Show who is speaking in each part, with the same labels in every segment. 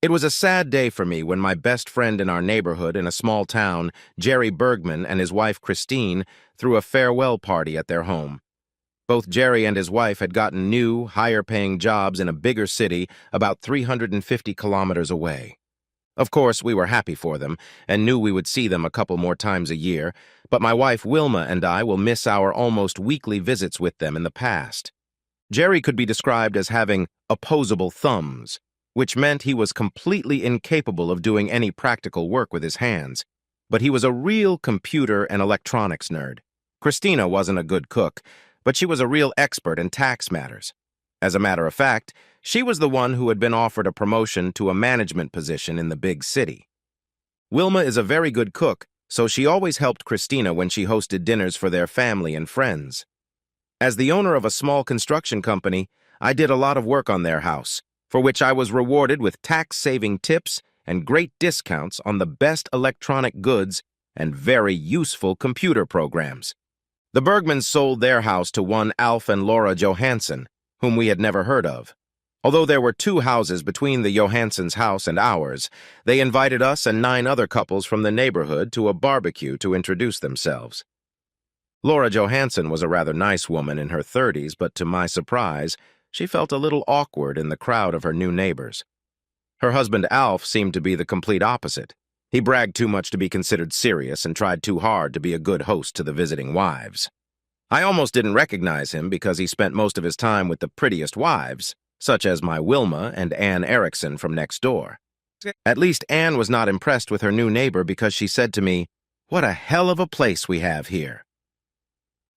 Speaker 1: It was a sad day for me when my best friend in our neighborhood in a small town, Jerry Bergman, and his wife Christine threw a farewell party at their home. Both Jerry and his wife had gotten new, higher-paying jobs in a bigger city about 350 kilometers away. Of course, we were happy for them and knew we would see them a couple more times a year, but my wife Wilma and I will miss our almost weekly visits with them in the past. Jerry could be described as having opposable thumbs, which meant he was completely incapable of doing any practical work with his hands, but he was a real computer and electronics nerd. Christina wasn't a good cook, but she was a real expert in tax matters. As a matter of fact, she was the one who had been offered a promotion to a management position in the big city. Wilma is a very good cook, so she always helped Christina when she hosted dinners for their family and friends. As the owner of a small construction company, I did a lot of work on their house, for which I was rewarded with tax-saving tips and great discounts on the best electronic goods and very useful computer programs. The Bergmans sold their house to one Alf and Laura Johansson, whom we had never heard of. Although there were 2 houses between the Johanssons' house and ours, they invited us and 9 other couples from the neighborhood to a barbecue to introduce themselves. Laura Johansson was a rather nice woman in her 30s, but to my surprise, she felt a little awkward in the crowd of her new neighbors. Her husband Alf seemed to be the complete opposite. He bragged too much to be considered serious and tried too hard to be a good host to the visiting wives. I almost didn't recognize him because he spent most of his time with the prettiest wives, such as my Wilma and Ann Erickson from next door. At least Ann was not impressed with her new neighbor because she said to me, "What a hell of a place we have here."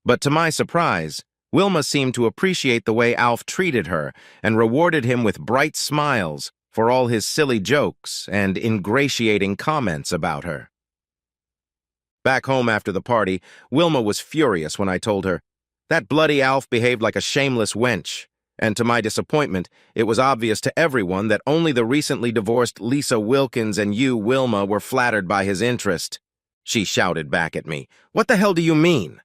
Speaker 1: But to my surprise, Wilma seemed to appreciate the way Alf treated her and rewarded him with bright smiles for all his silly jokes and ingratiating comments about her. Back home after the party, Wilma was furious when I told her, "That bloody Alf behaved like a shameless wench," and to my disappointment, it was obvious to everyone that only the recently divorced Lisa Wilkins and you, Wilma, were flattered by his interest. She shouted back at me, "What the hell do you mean?"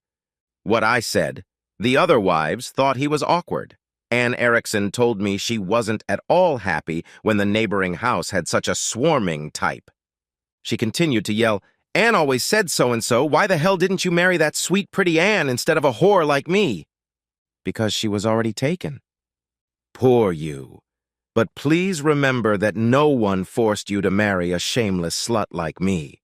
Speaker 1: What I said, the other wives thought he was awkward. Ann Erickson told me she wasn't at all happy when the neighboring house had such a swarming type. She continued to yell, "Ann always said so-and-so. Why the hell didn't you marry that sweet, pretty Ann instead of a whore like me?" Because she was already taken. Poor you. But please remember that no one forced you to marry a shameless slut like me.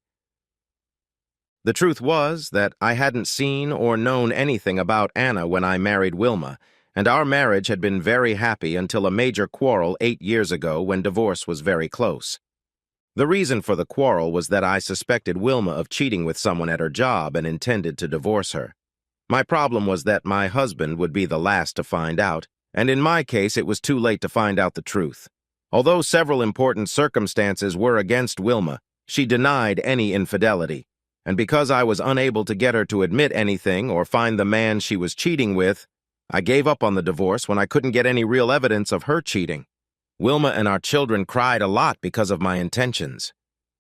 Speaker 1: The truth was that I hadn't seen or known anything about Anna when I married Wilma, and our marriage had been very happy until a major quarrel 8 years ago when divorce was very close. The reason for the quarrel was that I suspected Wilma of cheating with someone at her job and intended to divorce her. My problem was that my husband would be the last to find out, and in my case it was too late to find out the truth. Although several important circumstances were against Wilma, she denied any infidelity, and because I was unable to get her to admit anything or find the man she was cheating with, I gave up on the divorce when I couldn't get any real evidence of her cheating. Wilma and our children cried a lot because of my intentions.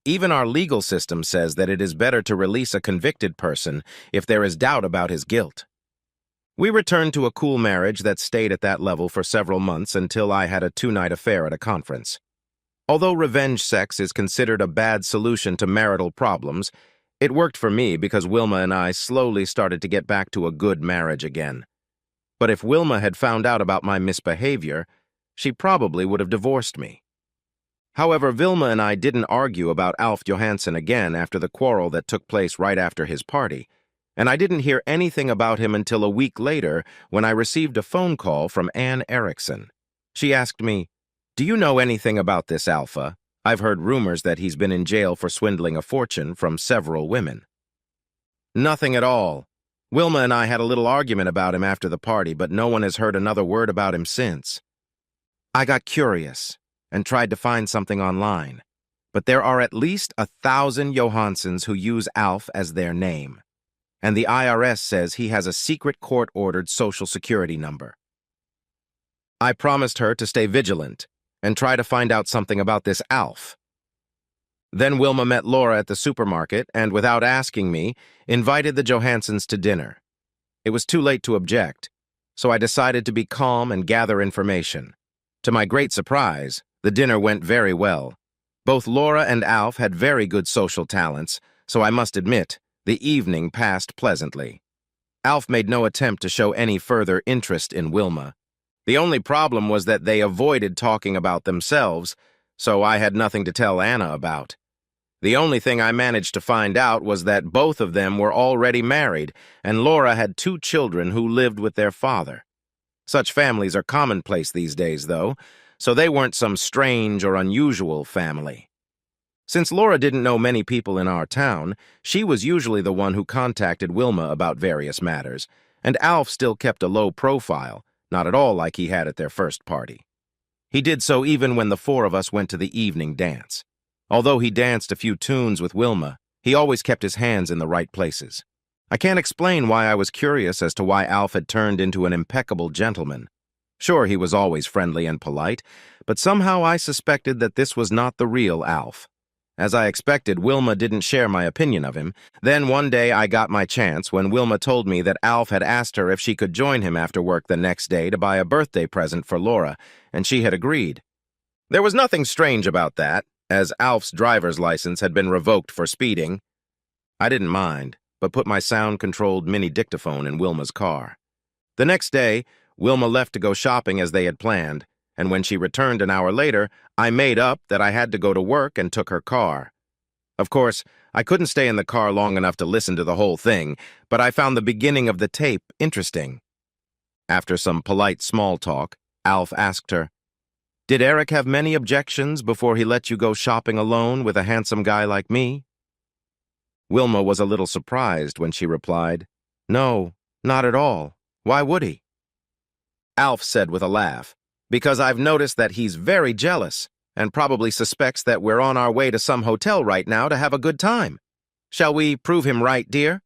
Speaker 1: Even our legal system says that it is better to release a convicted person if there is doubt about his guilt. We returned to a cool marriage that stayed at that level for several months until I had a 2-night affair at a conference. Although revenge sex is considered a bad solution to marital problems, it worked for me because Wilma and I slowly started to get back to a good marriage again. But if Wilma had found out about my misbehavior, she probably would have divorced me. However, Wilma and I didn't argue about Alf Johansson again after the quarrel that took place right after his party, and I didn't hear anything about him until a week later when I received a phone call from Ann Erickson. She asked me, "Do you know anything about this Alpha? I've heard rumors that he's been in jail for swindling a fortune from several women." "Nothing at all. Wilma and I had a little argument about him after the party, but no one has heard another word about him since." I got curious and tried to find something online, but there are at least 1,000 Johanssons who use Alf as their name, and the IRS says he has a secret court-ordered Social Security number. I promised her to stay vigilant and try to find out something about this Alf. Then Wilma met Laura at the supermarket and, without asking me, invited the Johanssons to dinner. It was too late to object, so I decided to be calm and gather information. To my great surprise, the dinner went very well, Both Laura and Alf had very good social talents, so I must admit, the evening passed pleasantly. Alf made no attempt to show any further interest in Wilma. The only problem was that they avoided talking about themselves, so I had nothing to tell Anna about. The only thing I managed to find out was that both of them were already married, and Laura had 2 children who lived with their father. Such families are commonplace these days, though, so they weren't some strange or unusual family. Since Laura didn't know many people in our town, she was usually the one who contacted Wilma about various matters, and Alf still kept a low profile, not at all like he had at their first party. He did so even when the 4 of us went to the evening dance. Although he danced a few tunes with Wilma, he always kept his hands in the right places. I can't explain why I was curious as to why Alf had turned into an impeccable gentleman. Sure, he was always friendly and polite, but somehow I suspected that this was not the real Alf. As I expected, Wilma didn't share my opinion of him. Then one day I got my chance when Wilma told me that Alf had asked her if she could join him after work the next day to buy a birthday present for Laura, and she had agreed. There was nothing strange about that, as Alf's driver's license had been revoked for speeding. I didn't mind, but put my sound-controlled mini dictaphone in Wilma's car. The next day, Wilma left to go shopping as they had planned, and when she returned an hour later, I made up that I had to go to work and took her car. Of course, I couldn't stay in the car long enough to listen to the whole thing, but I found the beginning of the tape interesting. After some polite small talk, Alf asked her, "Did Eric have many objections before he let you go shopping alone with a handsome guy like me?" Wilma was a little surprised when she replied, "No, not at all. Why would he?" Alf said with a laugh, "Because I've noticed that he's very jealous and probably suspects that we're on our way to some hotel right now to have a good time. Shall we prove him right, dear?"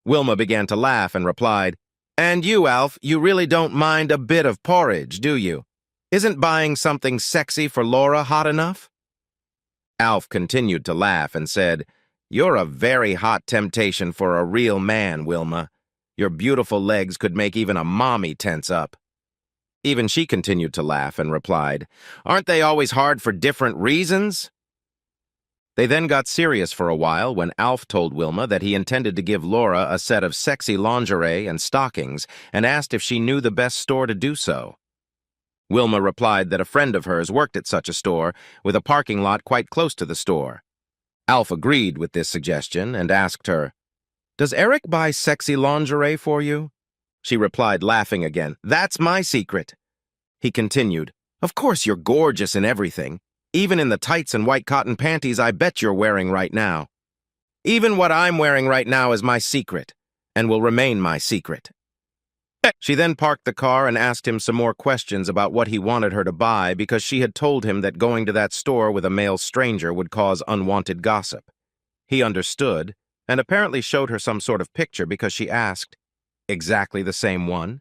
Speaker 1: Wilma began to laugh and replied, "And you, Alf, you really don't mind a bit of porridge, do you? Isn't buying something sexy for Laura hot enough?" Alf continued to laugh and said, "You're a very hot temptation for a real man, Wilma. Your beautiful legs could make even a mommy tense up." Even she continued to laugh and replied, "Aren't they always hard for different reasons?" They then got serious for a while when Alf told Wilma that he intended to give Laura a set of sexy lingerie and stockings and asked if she knew the best store to do so. Wilma replied that a friend of hers worked at such a store with a parking lot quite close to the store. Alf agreed with this suggestion and asked her, "Does Eric buy sexy lingerie for you?" She replied, laughing again, "That's my secret." He continued, "Of course you're gorgeous in everything, even in the tights and white cotton panties I bet you're wearing right now. Even what I'm wearing right now is my secret, and will remain my secret." She then parked the car and asked him some more questions about what he wanted her to buy because she had told him that going to that store with a male stranger would cause unwanted gossip. He understood, and apparently showed her some sort of picture because she asked, "Exactly the same one?"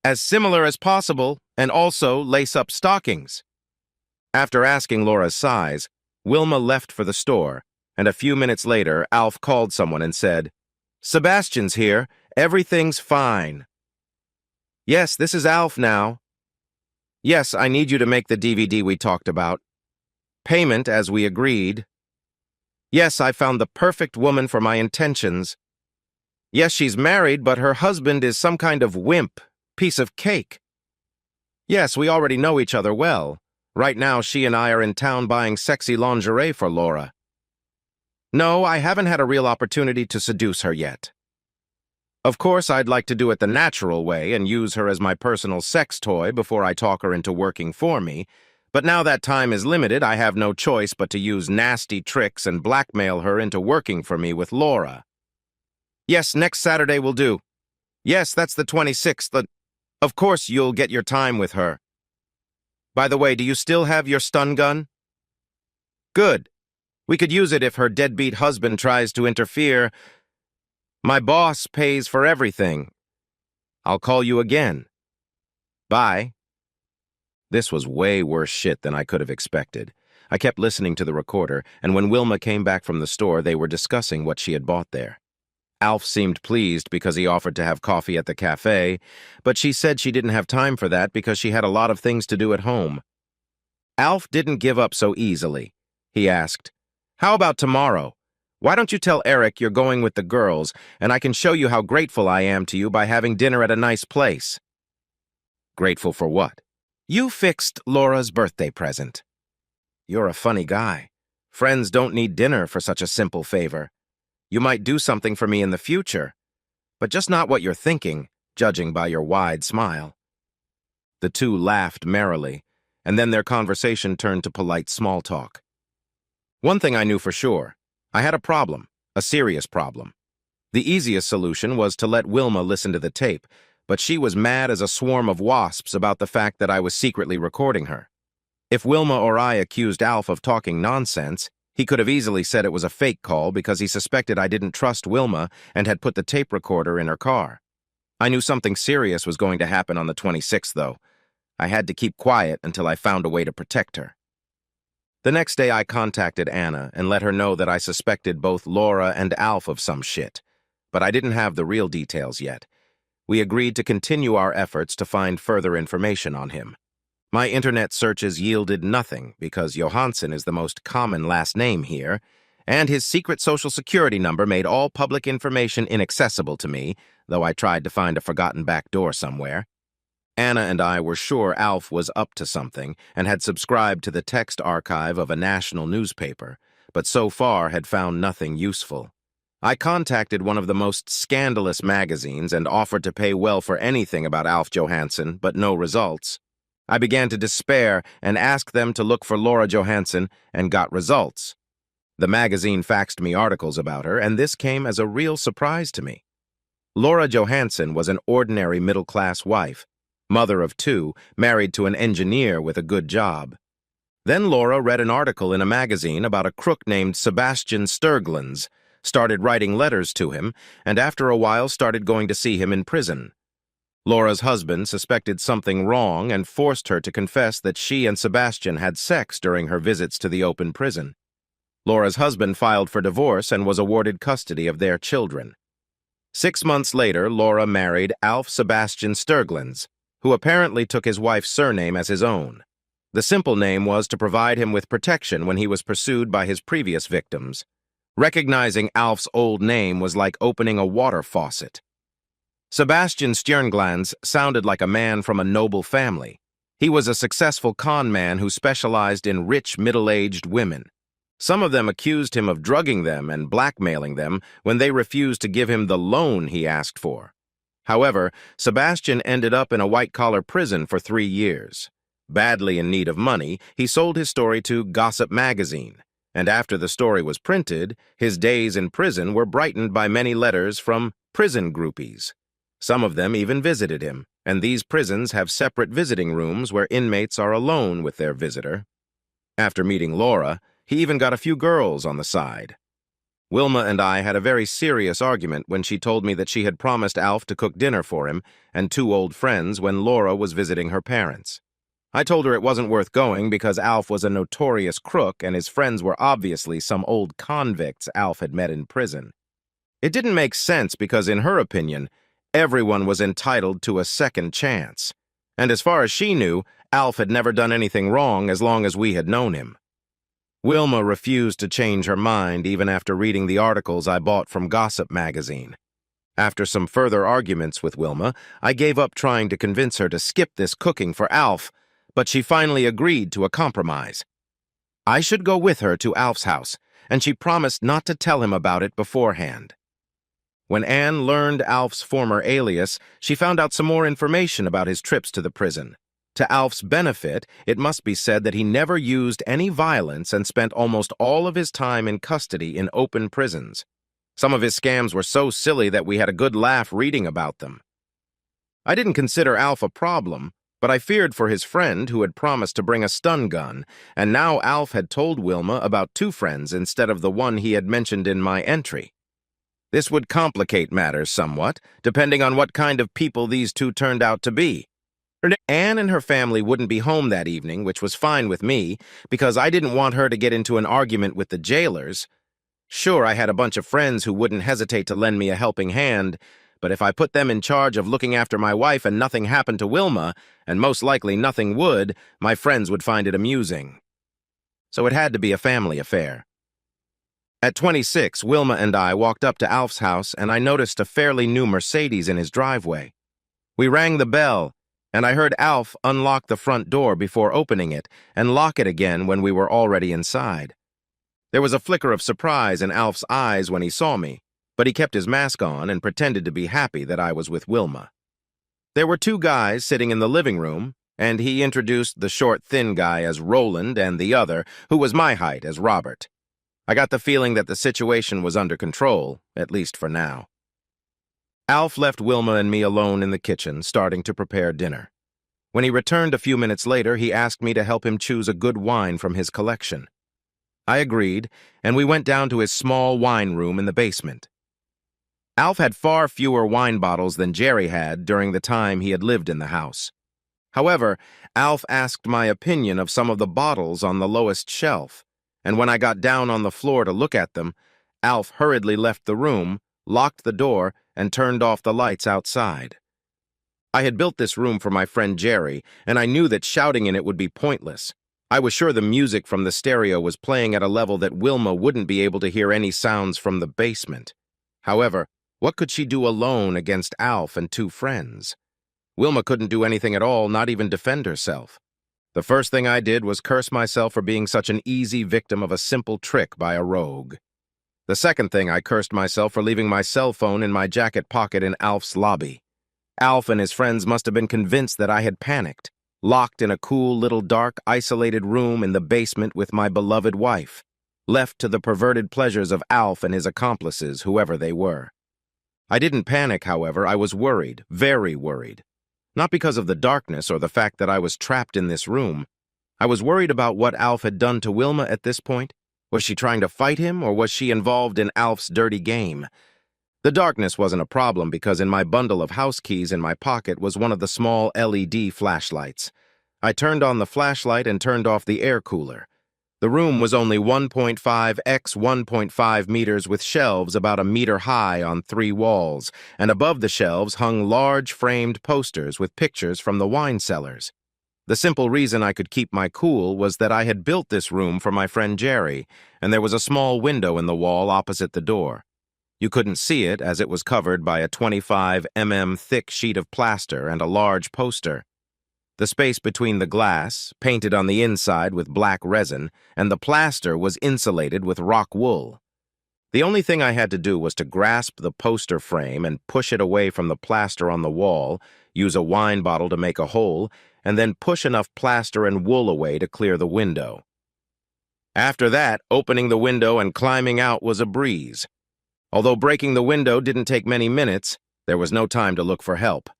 Speaker 1: "As similar as possible, and also lace-up stockings." After asking Laura's size, Wilma left for the store, and a few minutes later, Alf called someone and said, "Sebastian's here. Everything's fine." "Yes, this is Alf now." "Yes, I need you to make the DVD we talked about." "Payment as we agreed." "Yes, I found the perfect woman for my intentions." "Yes, she's married, but her husband is some kind of wimp, piece of cake." "Yes, we already know each other well. Right now, she and I are in town buying sexy lingerie for Laura." "No, I haven't had a real opportunity to seduce her yet. Of course, I'd like to do it the natural way and use her as my personal sex toy before I talk her into working for me, but now that time is limited, I have no choice but to use nasty tricks and blackmail her into working for me with Laura." "Yes, next Saturday will do." "Yes, that's the 26th. Of course, you'll get your time with her. By the way, do you still have your stun gun?" "Good. We could use it if her deadbeat husband tries to interfere. My boss pays for everything. I'll call you again. Bye." This was way worse shit than I could have expected. I kept listening to the recorder, and when Wilma came back from the store, they were discussing what she had bought there. Alf seemed pleased because he offered to have coffee at the cafe, but she said she didn't have time for that because she had a lot of things to do at home. Alf didn't give up so easily. He asked, "How about tomorrow? Why don't you tell Eric you're going with the girls, and I can show you how grateful I am to you by having dinner at a nice place?" "Grateful for what?" "You fixed Laura's birthday present." "You're a funny guy. Friends don't need dinner for such a simple favor. You might do something for me in the future, but just not what you're thinking, judging by your wide smile." The two laughed merrily, and then their conversation turned to polite small talk. One thing I knew for sure. I had a problem, a serious problem. The easiest solution was to let Wilma listen to the tape, but she was mad as a swarm of wasps about the fact that I was secretly recording her. If Wilma or I accused Alf of talking nonsense, he could have easily said it was a fake call because he suspected I didn't trust Wilma and had put the tape recorder in her car. I knew something serious was going to happen on the 26th, though. I had to keep quiet until I found a way to protect her. The next day I contacted Anna and let her know that I suspected both Laura and Alf of some shit, but I didn't have the real details yet. We agreed to continue our efforts to find further information on him. My internet searches yielded nothing because Johansson is the most common last name here, and his secret social security number made all public information inaccessible to me, though I tried to find a forgotten back door somewhere. Anna and I were sure Alf was up to something and had subscribed to the text archive of a national newspaper, but so far had found nothing useful. I contacted one of the most scandalous magazines and offered to pay well for anything about Alf Johansson, but no results. I began to despair and asked them to look for Laura Johansson and got results. The magazine faxed me articles about her, and this came as a real surprise to me. Laura Johansson was an ordinary middle-class wife, mother of two, married to an engineer with a good job. Then Laura read an article in a magazine about a crook named Sebastian Sturglans, started writing letters to him, and after a while started going to see him in prison. Laura's husband suspected something wrong and forced her to confess that she and Sebastian had sex during her visits to the open prison. Laura's husband filed for divorce and was awarded custody of their children. 6 months later, Laura married Alf Sebastian Sturglans, who apparently took his wife's surname as his own. The simple name was to provide him with protection when he was pursued by his previous victims. Recognizing Alf's old name was like opening a water faucet. Sebastian Stjernglans sounded like a man from a noble family. He was a successful con man who specialized in rich, middle-aged women. Some of them accused him of drugging them and blackmailing them when they refused to give him the loan he asked for. However, Sebastian ended up in a white-collar prison for 3 years. Badly in need of money, he sold his story to Gossip magazine, and after the story was printed, his days in prison were brightened by many letters from prison groupies. Some of them even visited him, and these prisons have separate visiting rooms where inmates are alone with their visitor. After meeting Laura, he even got a few girls on the side. Wilma and I had a very serious argument when she told me that she had promised Alf to cook dinner for him and 2 old friends when Laura was visiting her parents. I told her it wasn't worth going because Alf was a notorious crook and his friends were obviously some old convicts Alf had met in prison. It didn't make sense because, in her opinion, everyone was entitled to a second chance. And as far as she knew, Alf had never done anything wrong as long as we had known him. Wilma refused to change her mind even after reading the articles I bought from Gossip magazine. After some further arguments with Wilma, I gave up trying to convince her to skip this cooking for Alf, but she finally agreed to a compromise. I should go with her to Alf's house, and she promised not to tell him about it beforehand. When Anne learned Alf's former alias, she found out some more information about his trips to the prison. To Alf's benefit, it must be said that he never used any violence and spent almost all of his time in custody in open prisons. Some of his scams were so silly that we had a good laugh reading about them. I didn't consider Alf a problem, but I feared for his friend who had promised to bring a stun gun, and now Alf had told Wilma about 2 friends instead of the one he had mentioned in my entry. This would complicate matters somewhat, depending on what kind of people these 2 turned out to be. Anne and her family wouldn't be home that evening, which was fine with me, because I didn't want her to get into an argument with the jailers. Sure, I had a bunch of friends who wouldn't hesitate to lend me a helping hand, but if I put them in charge of looking after my wife and nothing happened to Wilma, and most likely nothing would, my friends would find it amusing. So it had to be a family affair. At 26, Wilma and I walked up to Alf's house, and I noticed a fairly new Mercedes in his driveway. We rang the bell, and I heard Alf unlock the front door before opening it and lock it again when we were already inside. There was a flicker of surprise in Alf's eyes when he saw me, but he kept his mask on and pretended to be happy that I was with Wilma. There were two guys sitting in the living room, and he introduced the short, thin guy as Roland and the other, who was my height, as Robert. I got the feeling that the situation was under control, at least for now. Alf left Wilma and me alone in the kitchen, starting to prepare dinner. When he returned a few minutes later, he asked me to help him choose a good wine from his collection. I agreed, and we went down to his small wine room in the basement. Alf had far fewer wine bottles than Jerry had during the time he had lived in the house. However, Alf asked my opinion of some of the bottles on the lowest shelf, and when I got down on the floor to look at them, Alf hurriedly left the room, locked the door, and turned off the lights outside. I had built this room for my friend Jerry, and I knew that shouting in it would be pointless. I was sure the music from the stereo was playing at a level that Wilma wouldn't be able to hear any sounds from the basement. However, what could she do alone against Alf and two friends? Wilma couldn't do anything at all, not even defend herself. The first thing I did was curse myself for being such an easy victim of a simple trick by a rogue. The second thing, I cursed myself for leaving my cell phone in my jacket pocket in Alf's lobby. Alf and his friends must have been convinced that I had panicked, locked in a cool little dark, isolated room in the basement with my beloved wife, left to the perverted pleasures of Alf and his accomplices, whoever they were. I didn't panic, however. I was worried, very worried. Not because of the darkness or the fact that I was trapped in this room. I was worried about what Alf had done to Wilma at this point. Was she trying to fight him, or was she involved in Alf's dirty game? The darkness wasn't a problem because in my bundle of house keys in my pocket was one of the small LED flashlights. I turned on the flashlight and turned off the air cooler. The room was only 1.5 x 1.5 meters with shelves about a meter high on 3 walls, and above the shelves hung large framed posters with pictures from the wine cellars. The simple reason I could keep my cool was that I had built this room for my friend Jerry, and there was a small window in the wall opposite the door. You couldn't see it as it was covered by a 25 mm thick sheet of plaster and a large poster. The space between the glass, painted on the inside with black resin, and the plaster was insulated with rock wool. The only thing I had to do was to grasp the poster frame and push it away from the plaster on the wall, use a wine bottle to make a hole, and then push enough plaster and wool away to clear the window. After that, opening the window and climbing out was a breeze. Although breaking the window didn't take many minutes, there was no time to look for help.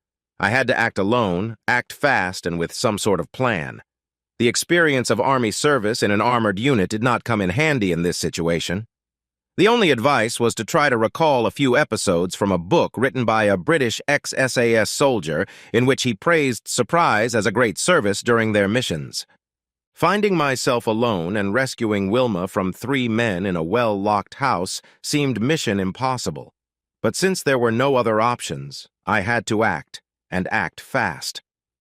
Speaker 1: I had to act alone, act fast, and with some sort of plan. The experience of Army service in an armored unit did not come in handy in this situation. The only advice was to try to recall a few episodes from a book written by a British ex-SAS soldier in which he praised surprise as a great service during their missions. Finding myself alone and rescuing Wilma from 3 men in a well-locked house seemed mission impossible. But since there were no other options, I had to act, and act fast.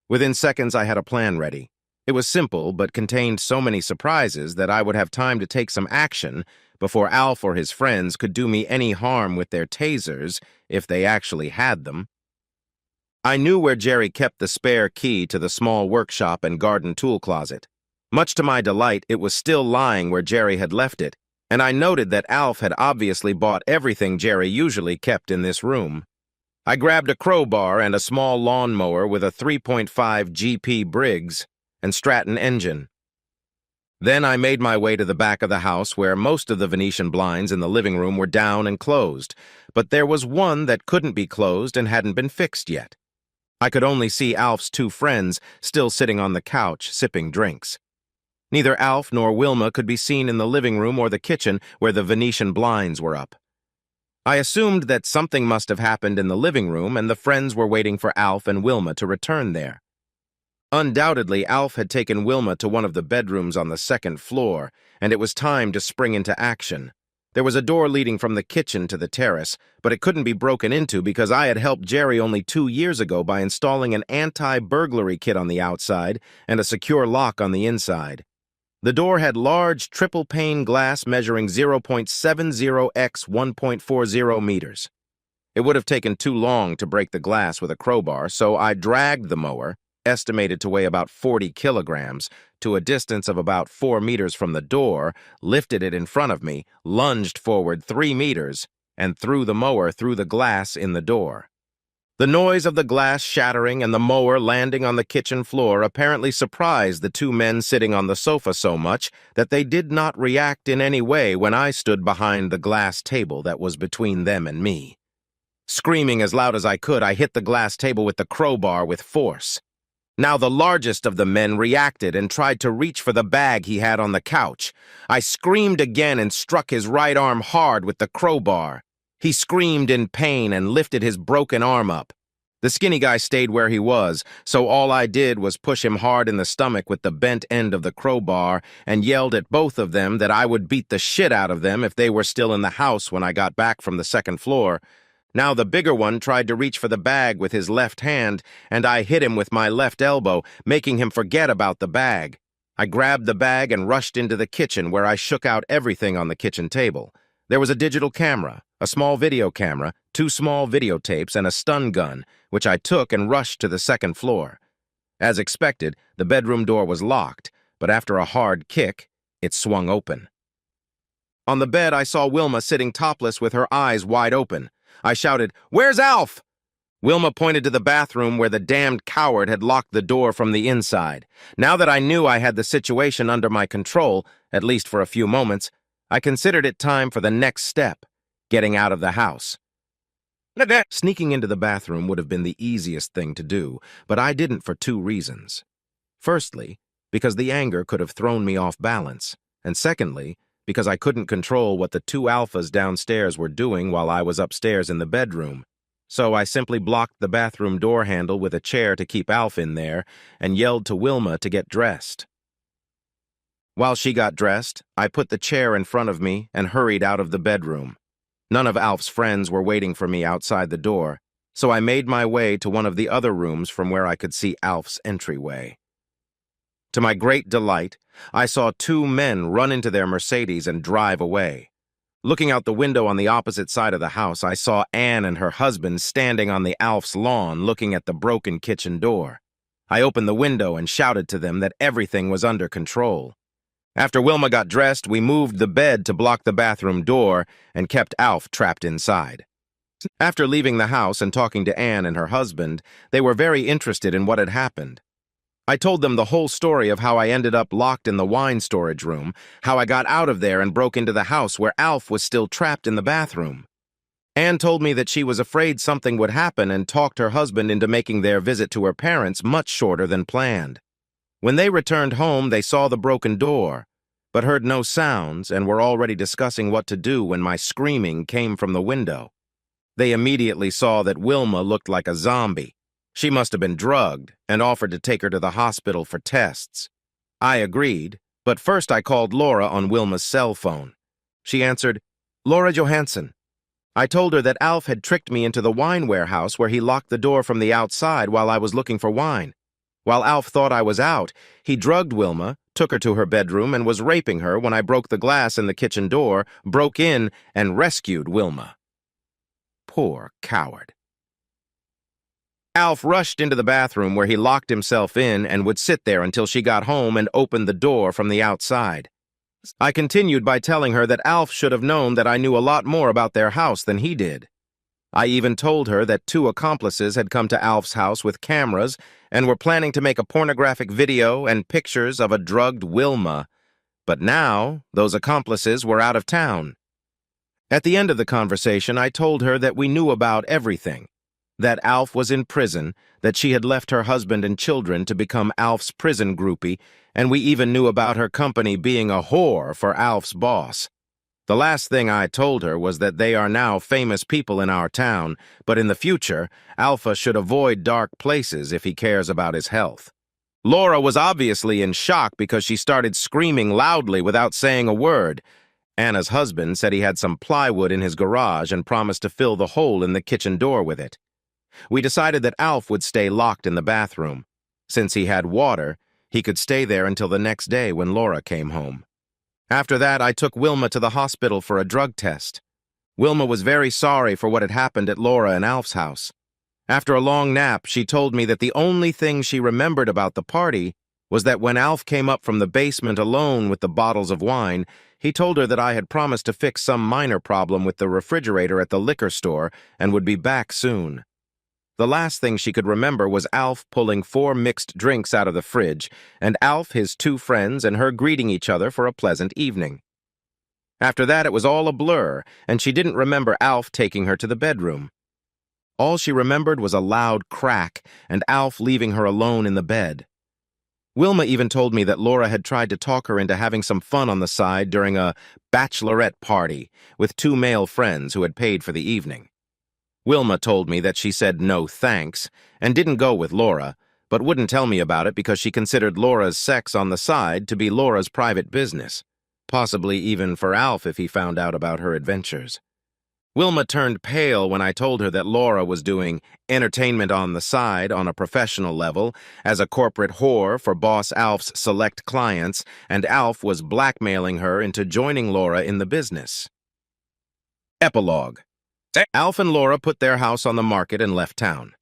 Speaker 1: Within seconds, I had a plan ready. It was simple, but contained so many surprises that I would have time to take some action before Alf or his friends could do me any harm with their tasers, if they actually had them. I knew where Jerry kept the spare key to the small workshop and garden tool closet. Much to my delight, it was still lying where Jerry had left it, and I noted that Alf had obviously bought everything Jerry usually kept in this room. I grabbed a crowbar and a small lawnmower with a 3.5 GP Briggs and Stratton engine. Then I made my way to the back of the house where most of the Venetian blinds in the living room were down and closed, but there was one that couldn't be closed and hadn't been fixed yet. I could only see Alf's 2 friends still sitting on the couch, sipping drinks. Neither Alf nor Wilma could be seen in the living room or the kitchen where the Venetian blinds were up. I assumed that something must have happened in the living room and the friends were waiting for Alf and Wilma to return there. Undoubtedly, Alf had taken Wilma to one of the bedrooms on the 2nd floor, and it was time to spring into action. There was a door leading from the kitchen to the terrace, but it couldn't be broken into because I had helped Jerry only 2 years ago by installing an anti-burglary kit on the outside and a secure lock on the inside. The door had large triple-pane glass measuring 0.70 x 1.40 meters. It would have taken too long to break the glass with a crowbar, so I dragged the mower, estimated to weigh about 40 kilograms, to a distance of about 4 meters from the door, lifted it in front of me, lunged forward 3 meters, and threw the mower through the glass in the door. The noise of the glass shattering and the mower landing on the kitchen floor apparently surprised the 2 men sitting on the sofa so much that they did not react in any way when I stood behind the glass table that was between them and me. Screaming as loud as I could, I hit the glass table with the crowbar with force. Now the largest of the men reacted and tried to reach for the bag he had on the couch. I screamed again and struck his right arm hard with the crowbar. He screamed in pain and lifted his broken arm up. The skinny guy stayed where he was, so all I did was push him hard in the stomach with the bent end of the crowbar and yelled at both of them that I would beat the shit out of them if they were still in the house when I got back from the second floor. Now the bigger one tried to reach for the bag with his left hand, and I hit him with my left elbow, making him forget about the bag. I grabbed the bag and rushed into the kitchen, where I shook out everything on the kitchen table. There was a digital camera, a small video camera, 2 small videotapes, and a stun gun, which I took and rushed to the second floor. As expected, the bedroom door was locked, but after a hard kick, it swung open. On the bed, I saw Wilma sitting topless with her eyes wide open. I shouted, "Where's Alf?" Wilma pointed to the bathroom where the damned coward had locked the door from the inside. Now that I knew I had the situation under my control, at least for a few moments, I considered it time for the next step, getting out of the house. Sneaking into the bathroom would have been the easiest thing to do, but I didn't for 2 reasons. Firstly, because the anger could have thrown me off balance, and secondly, because I couldn't control what the 2 alphas downstairs were doing while I was upstairs in the bedroom. So I simply blocked the bathroom door handle with a chair to keep Alf in there and yelled to Wilma to get dressed. While she got dressed, I put the chair in front of me and hurried out of the bedroom. None of Alf's friends were waiting for me outside the door, so I made my way to one of the other rooms from where I could see Alf's entryway. To my great delight, I saw 2 men run into their Mercedes and drive away. Looking out the window on the opposite side of the house, I saw Anne and her husband standing on the Alf's lawn looking at the broken kitchen door. I opened the window and shouted to them that everything was under control. After Wilma got dressed, we moved the bed to block the bathroom door and kept Alf trapped inside. After leaving the house and talking to Anne and her husband, they were very interested in what had happened. I told them the whole story of how I ended up locked in the wine storage room, how I got out of there and broke into the house where Alf was still trapped in the bathroom. Anne told me that she was afraid something would happen and talked her husband into making their visit to her parents much shorter than planned. When they returned home, they saw the broken door, but heard no sounds and were already discussing what to do when my screaming came from the window. They immediately saw that Wilma looked like a zombie. She must have been drugged and offered to take her to the hospital for tests. I agreed, but first I called Laura on Wilma's cell phone. She answered, "Laura Johansson." I told her that Alf had tricked me into the wine warehouse where he locked the door from the outside while I was looking for wine. While Alf thought I was out, he drugged Wilma, took her to her bedroom, and was raping her when I broke the glass in the kitchen door, broke in, and rescued Wilma. Poor coward. Alf rushed into the bathroom where he locked himself in and would sit there until she got home and opened the door from the outside. I continued by telling her that Alf should have known that I knew a lot more about their house than he did. I even told her that 2 accomplices had come to Alf's house with cameras and were planning to make a pornographic video and pictures of a drugged Wilma, but now those accomplices were out of town. At the end of the conversation, I told her that we knew about everything. That Alf was in prison, that she had left her husband and children to become Alf's prison groupie, and we even knew about her company being a whore for Alf's boss. The last thing I told her was that they are now famous people in our town, but in the future, Alpha should avoid dark places if he cares about his health. Laura was obviously in shock because she started screaming loudly without saying a word. Anna's husband said he had some plywood in his garage and promised to fill the hole in the kitchen door with it. We decided that Alf would stay locked in the bathroom. Since he had water, he could stay there until the next day when Laura came home. After that, I took Wilma to the hospital for a drug test. Wilma was very sorry for what had happened at Laura and Alf's house. After a long nap, she told me that the only thing she remembered about the party was that when Alf came up from the basement alone with the bottles of wine, he told her that I had promised to fix some minor problem with the refrigerator at the liquor store and would be back soon. The last thing she could remember was Alf pulling 4 mixed drinks out of the fridge, and Alf, his 2 friends, and her greeting each other for a pleasant evening. After that, it was all a blur, and she didn't remember Alf taking her to the bedroom. All she remembered was a loud crack and Alf leaving her alone in the bed. Wilma even told me that Laura had tried to talk her into having some fun on the side during a bachelorette party with 2 male friends who had paid for the evening. Wilma told me that she said no thanks and didn't go with Laura, but wouldn't tell me about it because she considered Laura's sex on the side to be Laura's private business, possibly even for Alf if he found out about her adventures. Wilma turned pale when I told her that Laura was doing entertainment on the side on a professional level as a corporate whore for Boss Alf's select clients, and Alf was blackmailing her into joining Laura in the business. Epilogue. Alf and Laura put their house on the market and left town.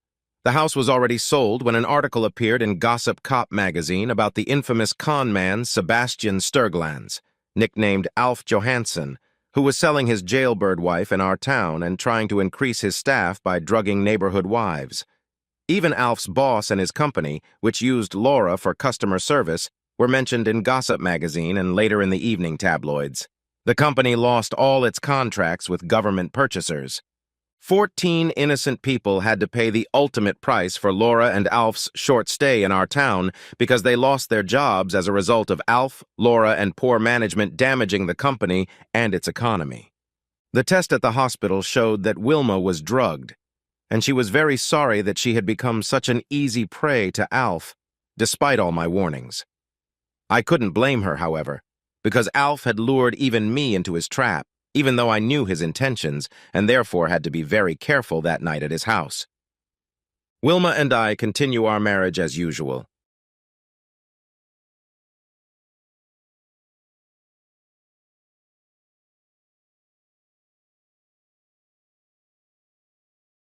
Speaker 1: The house was already sold when an article appeared in Gossip Cop magazine about the infamous con man Sebastian Sturglans, nicknamed Alf Johansson, who was selling his jailbird wife in our town and trying to increase his staff by drugging neighborhood wives. Even Alf's boss and his company, which used Laura for customer service, were mentioned in Gossip magazine and later in the evening tabloids. The company lost all its contracts with government purchasers. 14 innocent people had to pay the ultimate price for Laura and Alf's short stay in our town because they lost their jobs as a result of Alf, Laura, and poor management damaging the company and its economy. The test at the hospital showed that Wilma was drugged, and she was very sorry that she had become such an easy prey to Alf, despite all my warnings. I couldn't blame her, however, because Alf had lured even me into his trap, even though I knew his intentions and therefore had to be very careful that night at his house. Wilma and I continue our marriage as usual.